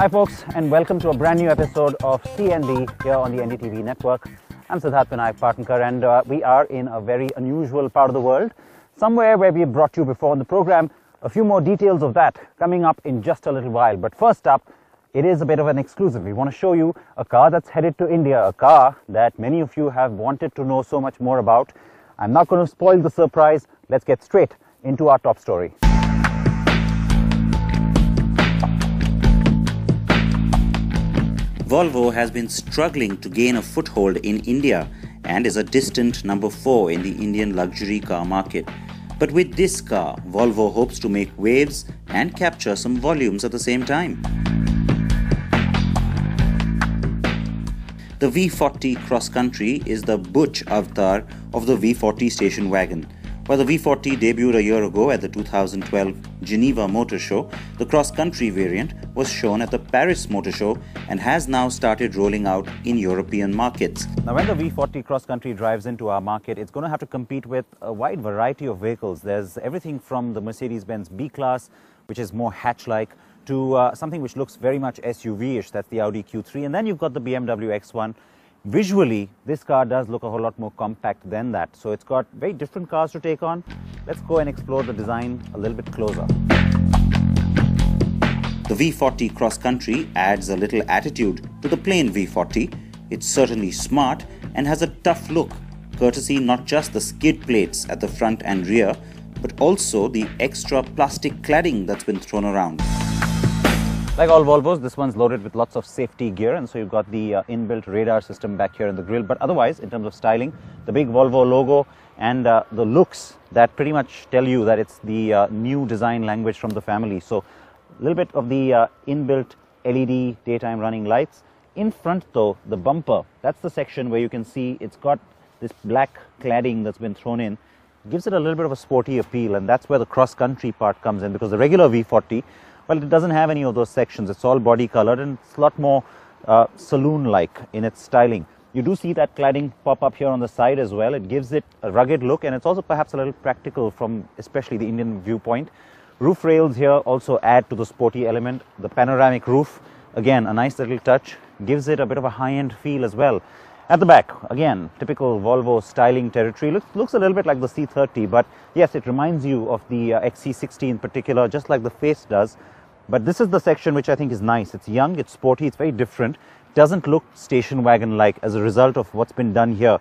Hi folks, and welcome to a brand new episode of CND here on the NDTV network. I'm Siddharth Vinayak Partnkar, and we are in a very unusual part of the world, somewhere where we brought you before on the program. A few more details of that coming up in just a little while. But first up, it is a bit of an exclusive. We want to show you a car that's headed to India, a car that many of you have wanted to know so much more about. I'm not going to spoil the surprise. Let's get straight into our top story. Volvo has been struggling to gain a foothold in India and is a distant number 4 in the Indian luxury car market. But with this car, Volvo hopes to make waves and capture some volumes at the same time. The V40 Cross Country is the butch avatar of the V40 station wagon. While the V40 debuted a year ago at the 2012 Geneva Motor Show, the Cross Country variant was shown at the Paris Motor Show and has now started rolling out in European markets. Now, when the V40 Cross Country drives into our market, it's going to have to compete with a wide variety of vehicles. There's everything from the Mercedes-Benz B-Class, which is more hatch-like, to something which looks very much SUV-ish, that's the Audi Q3. And then you've got the BMW X1. Visually, this car does look a whole lot more compact than that. So it's got very different cars to take on. Let's go and explore the design a little bit closer. The V40 Cross Country adds a little attitude to the plain V40. It's certainly smart and has a tough look, courtesy not just the skid plates at the front and rear, but also the extra plastic cladding that's been thrown around. Like all Volvos, this one's loaded with lots of safety gear, and so you've got the inbuilt radar system back here in the grille. But otherwise, in terms of styling, the big Volvo logo and the looks that pretty much tell you that it's the new design language from the family. So a little bit of the inbuilt LED daytime running lights. In front though, the bumper, that's the section where you can see it's got this black cladding that's been thrown in. Gives it a little bit of a sporty appeal, and that's where the cross-country part comes in, because the regular V40, well, it doesn't have any of those sections. It's all body colored and it's a lot more saloon-like in its styling. You do see that cladding pop up here on the side as well. It gives it a rugged look, and it's also perhaps a little practical from especially the Indian viewpoint. Roof rails here also add to the sporty element. The panoramic roof, again, a nice little touch, gives it a bit of a high-end feel as well. At the back, again, typical Volvo styling territory. Looks a little bit like the C30, but yes, it reminds you of the XC60 in particular, just like the face does. But this is the section which I think is nice. It's young, it's sporty, it's very different. Doesn't look station wagon-like as a result of what's been done here.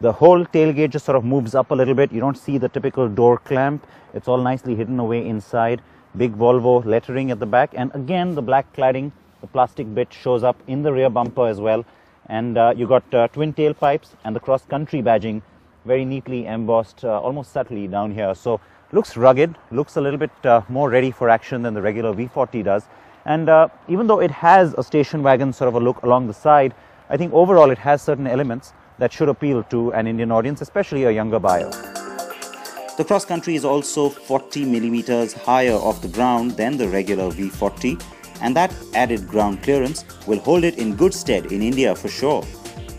The whole tailgate just sort of moves up a little bit. You don't see the typical door clamp. It's all nicely hidden away inside. Big Volvo lettering at the back. And again, the black cladding, the plastic bit shows up in the rear bumper as well. And you got twin tailpipes and the cross-country badging very neatly embossed, almost subtly down here. So looks rugged, looks a little bit more ready for action than the regular V40 does. And even though it has a station wagon sort of a look along the side, I think overall it has certain elements that should appeal to an Indian audience, especially a younger buyer. The Cross Country is also 40 millimeters higher off the ground than the regular V40, and that added ground clearance will hold it in good stead in India for sure.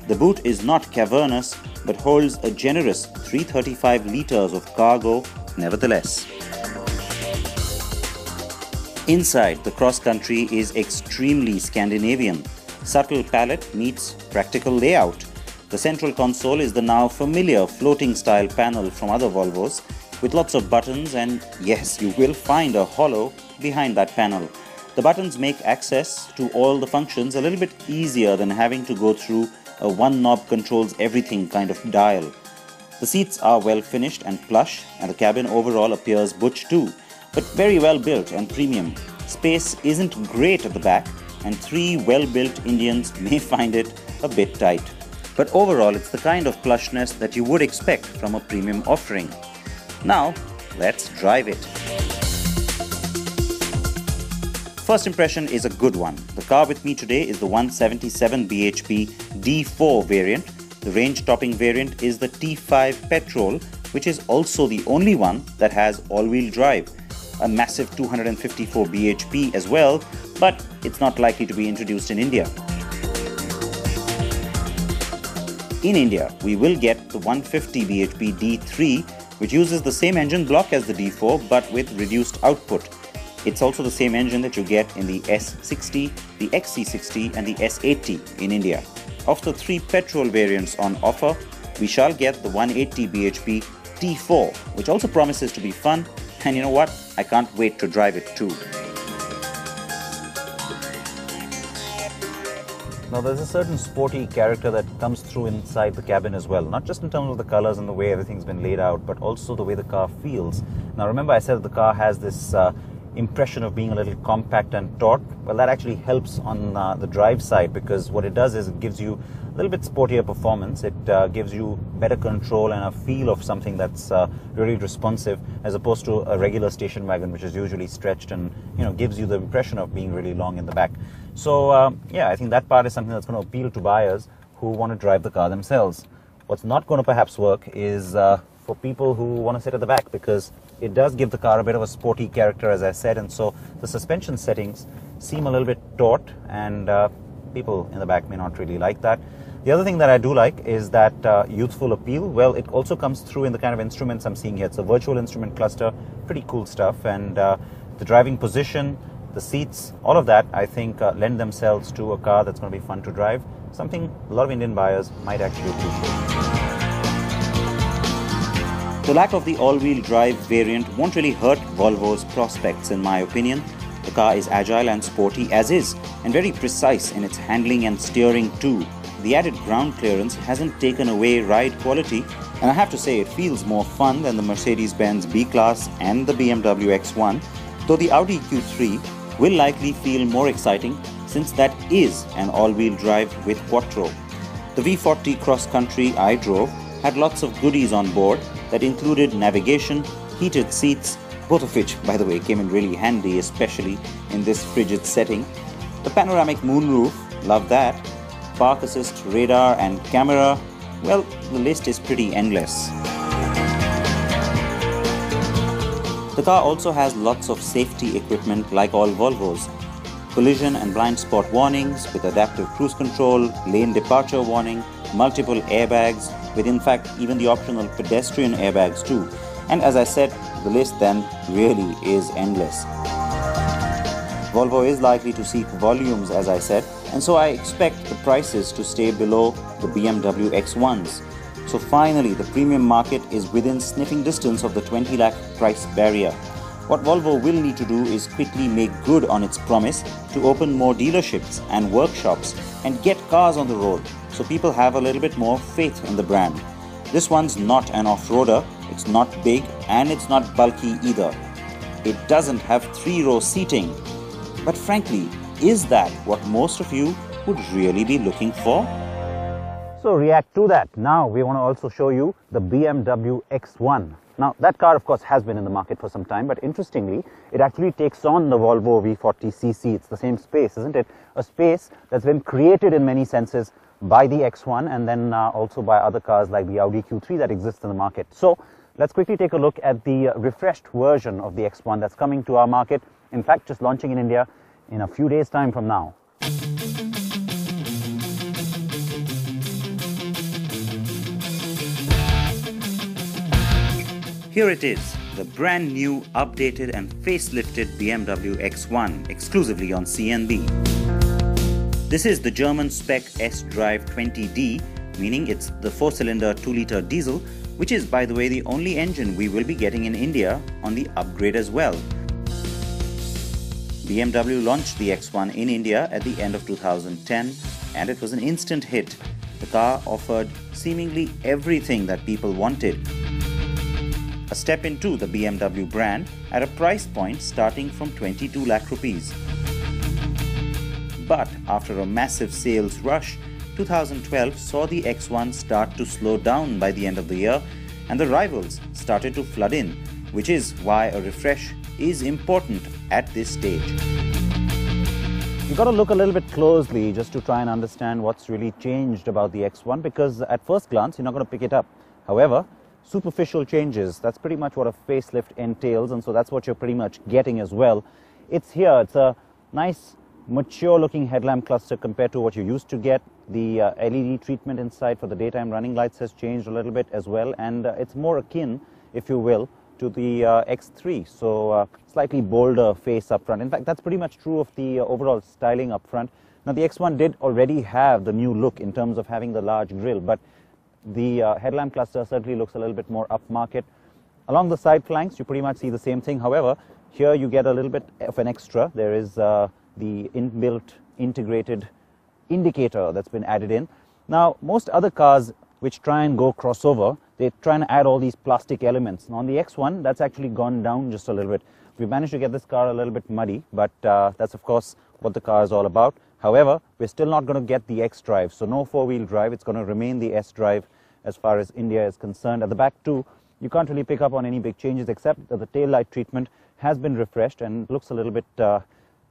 The boot is not cavernous, but holds a generous 335 litres of cargo nevertheless. Inside, the Cross Country is extremely Scandinavian. Subtle palette meets practical layout. The central console is the now familiar floating style panel from other Volvos, with lots of buttons, and yes, you will find a hollow behind that panel. The buttons make access to all the functions a little bit easier than having to go through a one knob controls everything kind of dial. The seats are well finished and plush, and the cabin overall appears butch too, but very well built and premium. Space isn't great at the back, and 3 well-built Indians may find it a bit tight. But overall, it's the kind of plushness that you would expect from a premium offering. Now, let's drive it. First impression is a good one. The car with me today is the 177 bhp D4 variant. The range-topping variant is the T5 petrol, which is also the only one that has all-wheel drive. A massive 254 bhp as well, but it's not likely to be introduced in India. In India, we will get the 150 bhp D3, which uses the same engine block as the D4 but with reduced output. It's also the same engine that you get in the S60, the XC60 and the S80 in India. Of the 3 petrol variants on offer, we shall get the 180 bhp T4, which also promises to be fun, and you know what? I can't wait to drive it too. Now there's a certain sporty character that comes through inside the cabin as well, not just in terms of the colors and the way everything's been laid out, but also the way the car feels. Now remember I said that the car has this impression of being a little compact and taut. Well, that actually helps on the drive side, because what it does is it gives you a little bit sportier performance. It gives you better control and a feel of something that's really responsive, as opposed to a regular station wagon, which is usually stretched and gives you the impression of being really long in the back. So yeah, I think that part is something that's going to appeal to buyers who want to drive the car themselves. What's not going to perhaps work is for people who want to sit at the back, because it does give the car a bit of a sporty character, as I said, and so the suspension settings seem a little bit taut, and people in the back may not really like that. The other thing that I do like is that youthful appeal. Well, it also comes through in the kind of instruments I'm seeing here. It's a virtual instrument cluster, pretty cool stuff, and the driving position, the seats, all of that I think lend themselves to a car that's going to be fun to drive, something a lot of Indian buyers might actually appreciate. The lack of the all-wheel drive variant won't really hurt Volvo's prospects in my opinion. The car is agile and sporty as is, and very precise in its handling and steering too. The added ground clearance hasn't taken away ride quality, and I have to say it feels more fun than the Mercedes-Benz B-Class and the BMW X1, though the Audi Q3 will likely feel more exciting since that is an all-wheel drive with Quattro. The V40 Cross Country I drove had lots of goodies on board that included navigation, heated seats, both of which, by the way, came in really handy, especially in this frigid setting. The panoramic moonroof, love that. Park assist, radar and camera, well, the list is pretty endless. The car also has lots of safety equipment like all Volvos. Collision and blind spot warnings with adaptive cruise control, lane departure warning, multiple airbags, with in fact even the optional pedestrian airbags too. And as I said, the list then really is endless. Volvo is likely to seek volumes, as I said, and so I expect the prices to stay below the BMW X1s. So finally, the premium market is within sniffing distance of the 20 lakh price barrier. What Volvo will need to do is quickly make good on its promise to open more dealerships and workshops and get cars on the road, so people have a little bit more faith in the brand. This one's not an off-roader, it's not big and it's not bulky either. It doesn't have 3-row seating. But frankly, is that what most of you would really be looking for? So react to that. Now we want to also show you the BMW X1. Now that car of course has been in the market for some time, but interestingly it actually takes on the Volvo V40cc. It's the same space, isn't it? A space that's been created in many senses by the X1 and then also by other cars like the Audi Q3 that exists in the market. So let's quickly take a look at the refreshed version of the X1 that's coming to our market. In fact, just launching in India in a few days' time from now. Here it is, the brand new, updated and facelifted BMW X1, exclusively on CNB. This is the German spec S-Drive 20D, meaning it's the 4-cylinder 2-litre diesel, which is, by the way, the only engine we will be getting in India on the upgrade as well. BMW launched the X1 in India at the end of 2010, and it was an instant hit. The car offered seemingly everything that people wanted. A step into the BMW brand at a price point starting from 22 lakh rupees. But after a massive sales rush, 2012 saw the X1 start to slow down by the end of the year, and the rivals started to flood in, which is why a refresh is important at this stage. You've got to look a little bit closely just to try and understand what's really changed about the X1, because at first glance you're not going to pick it up. However, superficial changes, that's pretty much what a facelift entails, and so that's what you're pretty much getting as well. It's here, it's a nice mature looking headlamp cluster compared to what you used to get. The LED treatment inside for the daytime running lights has changed a little bit as well, and it's more akin, if you will, to the X3. So slightly bolder face up front. In fact, that's pretty much true of the overall styling up front. Now, the X1 did already have the new look in terms of having the large grille, but the headlamp cluster certainly looks a little bit more upmarket. Along the side flanks, you pretty much see the same thing. However, here you get a little bit of an extra. There is the inbuilt integrated indicator that's been added in. Now, most other cars which try and go crossover, they try and add all these plastic elements. Now, on the X1, that's actually gone down just a little bit. We managed to get this car a little bit muddy, but that's of course what the car is all about. However, we're still not going to get the X drive, so no four-wheel drive. It's going to remain the S drive as far as India is concerned. At the back too, you can't really pick up on any big changes except that the tail light treatment has been refreshed and looks a little bit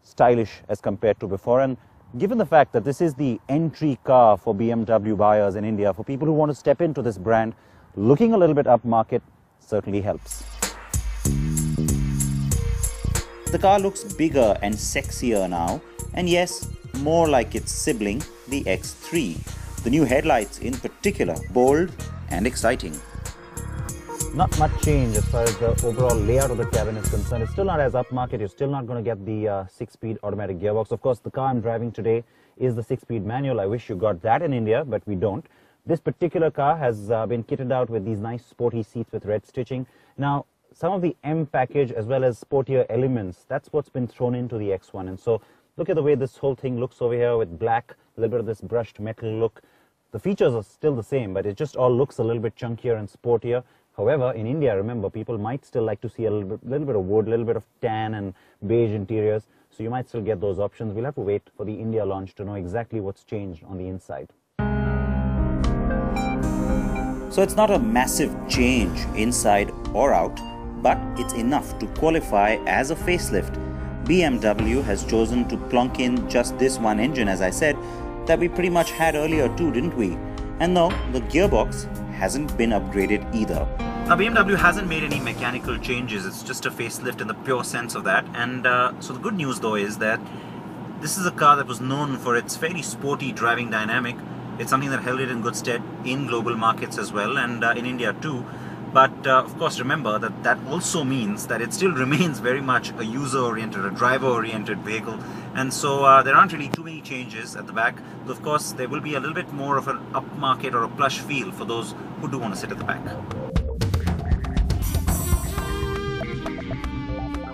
stylish as compared to before. And given the fact that this is the entry car for BMW buyers in India, for people who want to step into this brand, looking a little bit upmarket certainly helps. The car looks bigger and sexier now, and yes, more like its sibling, the X3. The new headlights in particular, bold and exciting. Not much change as far as the overall layout of the cabin is concerned. It's still not as upmarket. You're still not going to get the 6-speed automatic gearbox. Of course, the car I'm driving today is the 6-speed manual. I wish you got that in India, but we don't. This particular car has been kitted out with these nice sporty seats with red stitching. Now, some of the M package as well as sportier elements, that's what's been thrown into the X1. And so look at the way this whole thing looks over here with black, a little bit of this brushed metal look. The features are still the same, but it just all looks a little bit chunkier and sportier. However, in India, remember, people might still like to see a little bit of wood, a little bit of tan and beige interiors. So you might still get those options. We'll have to wait for the India launch to know exactly what's changed on the inside. So it's not a massive change inside or out, but it's enough to qualify as a facelift. BMW has chosen to plonk in just this one engine, as I said, that we pretty much had earlier too, didn't we? And no, the gearbox hasn't been upgraded either. Now, BMW hasn't made any mechanical changes. It's just a facelift in the pure sense of that. And so the good news though is that this is a car that was known for its fairly sporty driving dynamic. It's something that held it in good stead in global markets as well, and in India too. But of course, remember that that also means that it still remains very much a user-oriented, a driver-oriented vehicle. And so there aren't really too many changes at the back. Though of course, there will be a little bit more of an upmarket or a plush feel for those who do want to sit at the back.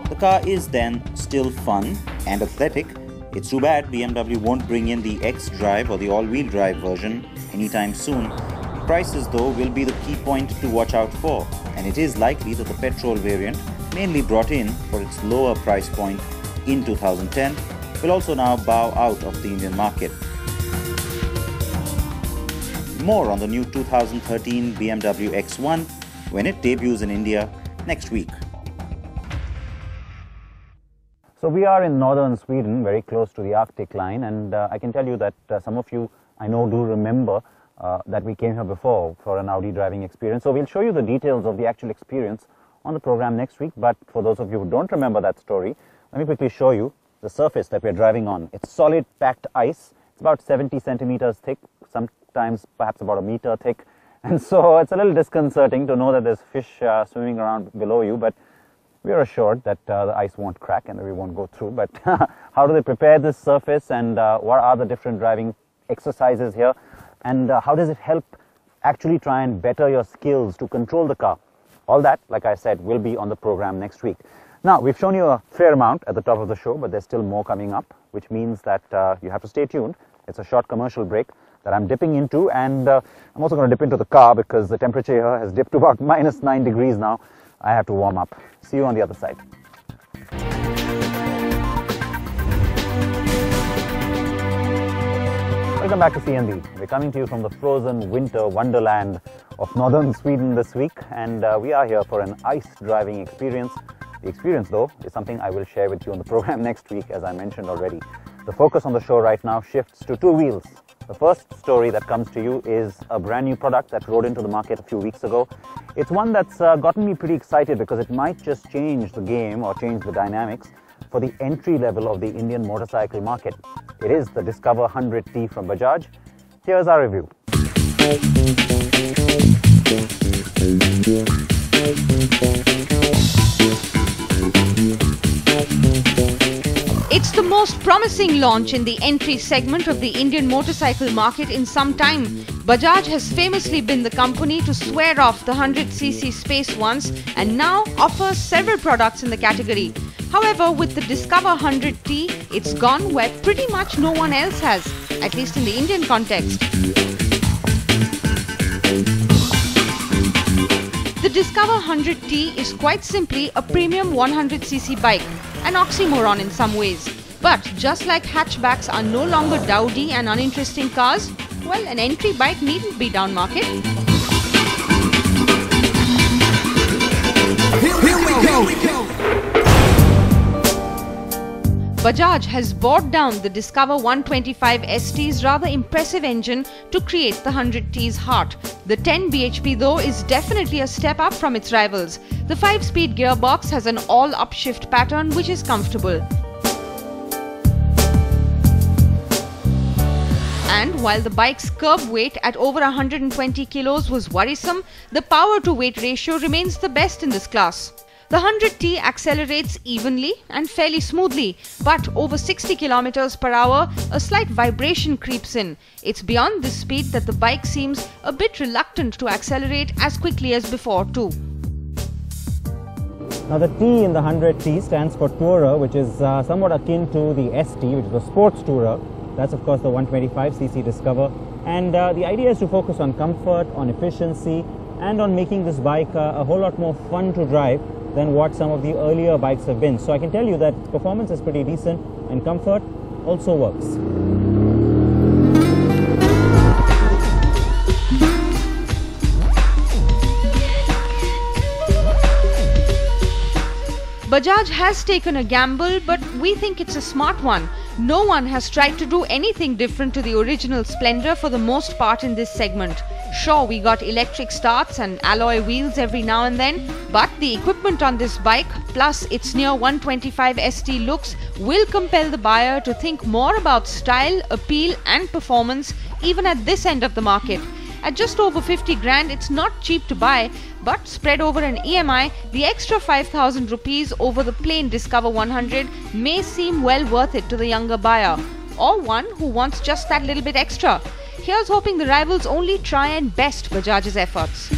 The car is then still fun and athletic. It's too bad BMW won't bring in the X drive or the all-wheel drive version anytime soon. Prices though will be the key point to watch out for, and it is likely that the petrol variant, mainly brought in for its lower price point in 2010, will also now bow out of the Indian market. More on the new 2013 BMW X1 when it debuts in India next week. So we are in northern Sweden, very close to the Arctic line, and I can tell you that some of you I know do remember that we came here before for an Audi driving experience. So we'll show you the details of the actual experience on the program next week. But for those of you who don't remember that story, let me quickly show you the surface that we're driving on. It's solid packed ice. It's about 70 centimeters thick, sometimes perhaps about a meter thick. And so it's a little disconcerting to know that there's fish swimming around below you, but we are assured that the ice won't crack and that we won't go through. But how do they prepare this surface, and what are the different driving exercises here? And how does it help actually try and better your skills to control the car? All that, like I said, will be on the program next week. Now, we've shown you a fair amount at the top of the show, but there's still more coming up, which means that you have to stay tuned. It's a short commercial break that I'm dipping into, and I'm also going to dip into the car because the temperature here has dipped to about -9 degrees now. I have to warm up. See you on the other side. Welcome back to CND. We're coming to you from the frozen winter wonderland of northern Sweden this week, and we are here for an ice driving experience. The experience, though, is something I will share with you on the program next week, as I mentioned already. The focus on the show right now shifts to two wheels. The first story that comes to you is a brand new product that rode into the market a few weeks ago. It's one that's gotten me pretty excited because it might just change the game or change the dynamics for the entry level of the Indian motorcycle market. It is the Discover 100T from Bajaj. Here's our review. It's the most promising launch in the entry segment of the Indian motorcycle market in some time. Bajaj has famously been the company to swear off the 100cc space once and now offers several products in the category. However, with the Discover 100T, it's gone where pretty much no one else has, at least in the Indian context. The Discover 100T is quite simply a premium 100cc bike, an oxymoron in some ways. But just like hatchbacks are no longer dowdy and uninteresting cars, well, an entry bike needn't be down market. Here we go. Bajaj has brought down the Discover 125 ST's rather impressive engine to create the 100T's heart. The 10 bhp though is definitely a step up from its rivals. The 5-speed gearbox has an all-upshift pattern which is comfortable. And while the bike's curb weight at over 120 kilos was worrisome, the power-to-weight ratio remains the best in this class. The 100T accelerates evenly and fairly smoothly, but over 60 km per hour, a slight vibration creeps in. It's beyond this speed that the bike seems a bit reluctant to accelerate as quickly as before too. Now the T in the 100T stands for Tourer, which is somewhat akin to the ST, which is the Sports Tourer. That's of course the 125cc Discover. And the idea is to focus on comfort, on efficiency, and on making this bike a whole lot more fun to drive than what some of the earlier bikes have been. So I can tell you that performance is pretty decent and comfort also works. Bajaj has taken a gamble, but we think it's a smart one. No one has tried to do anything different to the original Splendor for the most part in this segment. Sure, we got electric starts and alloy wheels every now and then, but the equipment on this bike, plus its near 125 ST looks, will compel the buyer to think more about style, appeal and performance even at this end of the market. At just over 50 grand, it's not cheap to buy, but spread over an EMI, the extra 5,000 rupees over the plain Discover 100 may seem well worth it to the younger buyer, or one who wants just that little bit extra. Here's hoping the rivals only try and best Bajaj's efforts.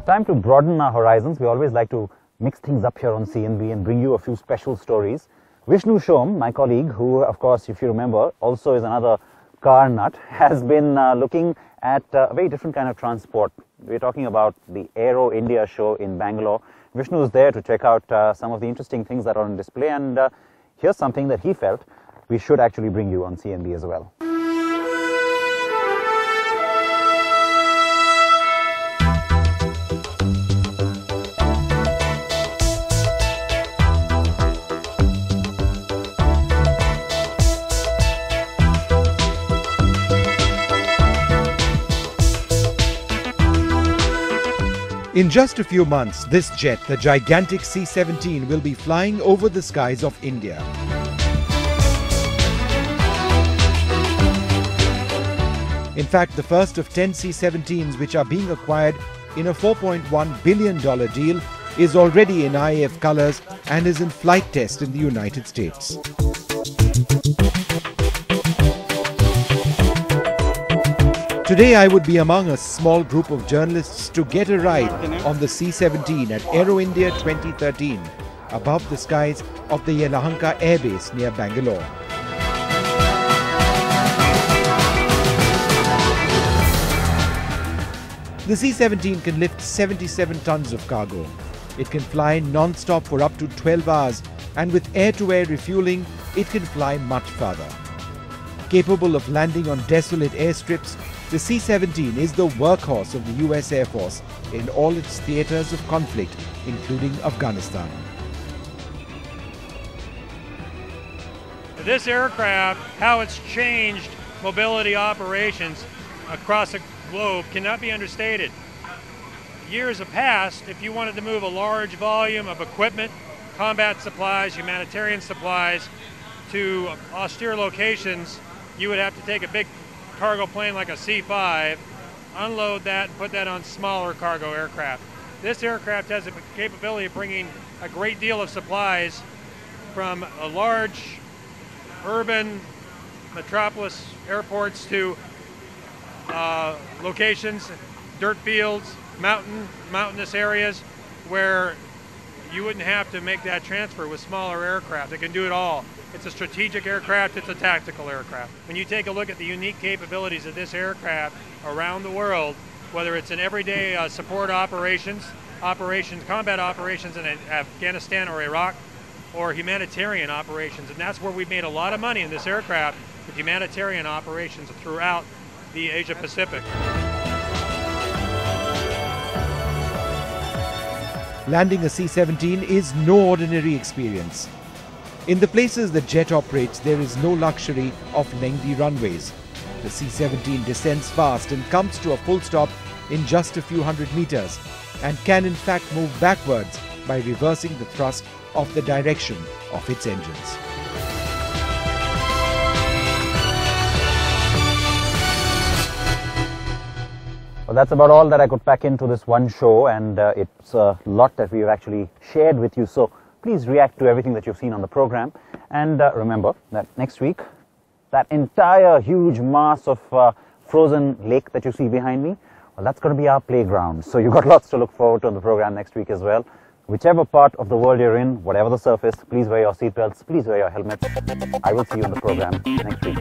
Time to broaden our horizons. We always like to mix things up here on CNB and bring you a few special stories. Vishnu Shom, my colleague, who of course, if you remember, also is another car nut, has been looking at a very different kind of transport. We're talking about the Aero India show in Bangalore. Vishnu is there to check out some of the interesting things that are on display, and here's something that he felt we should actually bring you on CNB as well. In just a few months, this jet, the gigantic C-17, will be flying over the skies of India. In fact, the first of 10 C-17s which are being acquired in a $4.1 billion deal is already in IAF colours and is in flight test in the United States. Today I would be among a small group of journalists to get a ride on the C-17 at Aero India 2013 above the skies of the Yelahanka Air Base near Bangalore. The C-17 can lift 77 tons of cargo. It can fly non-stop for up to 12 hours, and with air-to-air refueling, it can fly much farther. Capable of landing on desolate airstrips, the C-17 is the workhorse of the US Air Force in all its theatres of conflict, including Afghanistan. This aircraft, how it's changed mobility operations across the globe cannot be understated. Years have passed, if you wanted to move a large volume of equipment, combat supplies, humanitarian supplies to austere locations, you would have to take a big cargo plane like a C-5, unload that and put that on smaller cargo aircraft. This aircraft has the capability of bringing a great deal of supplies from a large urban metropolis airports to locations, dirt fields, mountainous areas where you wouldn't have to make that transfer with smaller aircraft. It can do it all. It's a strategic aircraft, it's a tactical aircraft. When you take a look at the unique capabilities of this aircraft around the world, whether it's in everyday support operations, combat operations in Afghanistan or Iraq, or humanitarian operations, and that's where we've made a lot of money in this aircraft, with humanitarian operations throughout the Asia Pacific. Landing a C-17 is no ordinary experience. In the places the jet operates, there is no luxury of lengthy runways. The C-17 descends fast and comes to a full stop in just a few hundred meters, and can in fact move backwards by reversing the thrust of the direction of its engines. Well, that's about all that I could pack into this one show, and it's a lot that we've actually shared with you. So please react to everything that you've seen on the program. And remember that next week, that entire huge mass of frozen lake that you see behind me, well, that's going to be our playground. So you've got lots to look forward to on the program next week as well. Whichever part of the world you're in, whatever the surface, please wear your seatbelts, please wear your helmets. I will see you on the program next week.